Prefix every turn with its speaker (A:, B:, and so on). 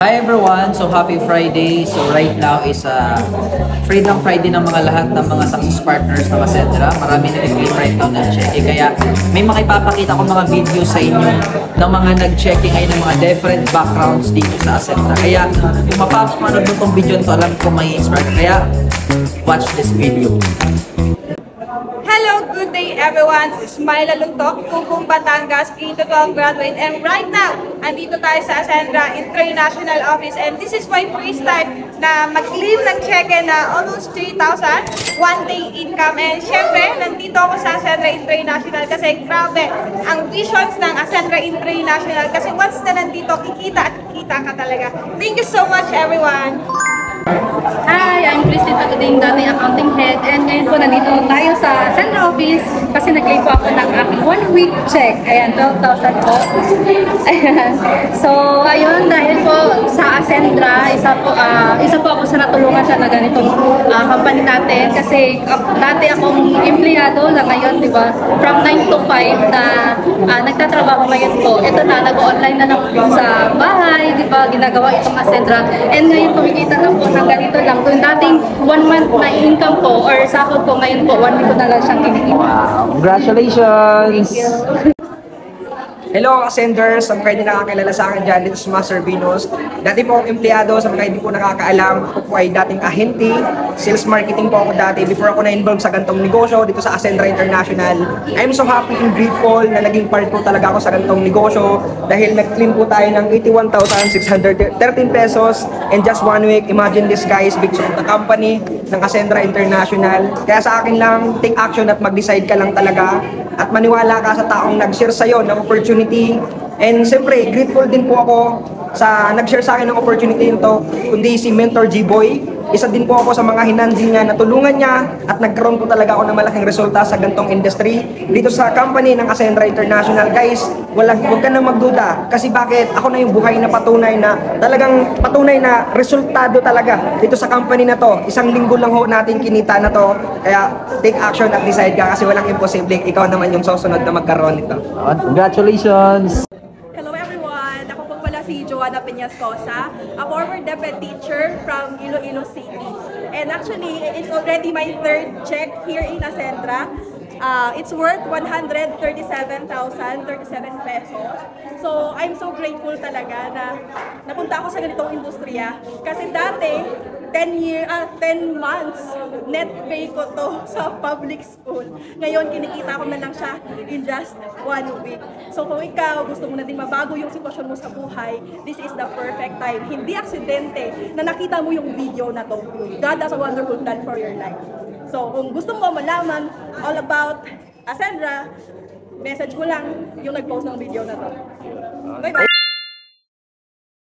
A: Hi everyone! So happy Friday! So right now is Freedom Friday ng mga lahat ng mga success partners ng Ascendra. Marami na nag-claim right now ng check. Kaya may makipapakita ko mga videos sa inyo ng mga nag-checking ngayon ng mga different backgrounds dito sa Ascendra. Kaya kung mapapanood mo itong video nito, alam ko may inspire. Kaya watch this video.
B: Hello, good day everyone. This is Myla Luntok, Kukung Batangas, K-12 graduate. And right now, andito tayo sa Ascendra International Office. And this is my first time na mag-claim ng cheque na almost 3,000 one-day income. And syempre, nandito ako sa Ascendra International kasi grabe ang visions ng Ascendra International. Kasi once na nandito, kikita at kikita ka talaga. Thank you so much everyone.
C: Hi, I'm Christine Paguding, dating accounting head, and ngayon po nandito tayo sa Ascendra office kasi nag-claim po ako ng aking 1-week check. Ayan, 12,000 po. Ayan. So, ayun, dahil po sa Ascendra, isa po ako sa natulungan siya na ganitong company natin kasi dati akong empleyado na ngayon, di ba? From 9 to 5 na nagtatrabaho ngayon po. Ito na, nag-online na lang po sa bahay, di ba? Ginagawa itong Ascendra. And ngayon kumikita na po ng ganito lang. Kung dating 1 month na income ko or sahod ko ngayon po, 1 week ko na lang siyang kinikita.
A: Wow! Congratulations!
C: Thank you.
D: Hello, Ascenders! Sa mga hindi nakakilala sa akin dyan, dito sa Master Venus. Dati po akong empleyado, sa mga hindi po nakakaalam, ako po ay dating ahente, sales marketing po ako dati before ako na-involve sa gantong negosyo dito sa Ascendra International. I'm so happy and grateful na naging part po talaga ako sa gantong negosyo dahil nag-claim po tayo ng 81,613 pesos in just 1 week. Imagine this guys, big of the company ng Ascendra International. Kaya sa akin lang, take action at mag-decide ka lang talaga at maniwala ka sa taong nag-share sa'yo ng opportunity. And siyempre, grateful din po ako sa nag-share sa akin ng opportunity nito, kundi si Mentor G-Boy. Isa din po ako sa mga hinanding niya, natulungan niya at nagkaroon po talaga ako ng malaking resulta sa gantong industry. Dito sa company ng Ascendra International, guys, huwag ka na magduda. Kasi bakit? Ako na yung buhay na patunay na talagang patunay na resultado talaga dito sa company na to. Isang linggo lang ho natin kinita na to. Kaya take action at decide ka kasi walang imposible. Ikaw naman yung susunod na magkaroon nito.
A: Congratulations!
B: Hello everyone. Ako po pala si Joanna Peñascosa, a former DepEd teacher from Iloilo City. And actually, it's already my 3rd check here in Ascendra. It's worth 137,037 pesos. So, I'm so grateful talaga na napunta ako sa ganitong industriya. Kasi dati, 10 months net pay ko to sa public school. Ngayon, kinikita ko na lang siya in just 1 week. So, kung ikaw gusto mo na din mabago yung sitwasyon mo sa buhay, this is the perfect time. Hindi aksidente na nakita mo yung video na to. God has a wonderful plan for your life. So, kung gusto mo malaman all about Ascendra, message mo lang yung nag-post ng video na to. Bye-bye!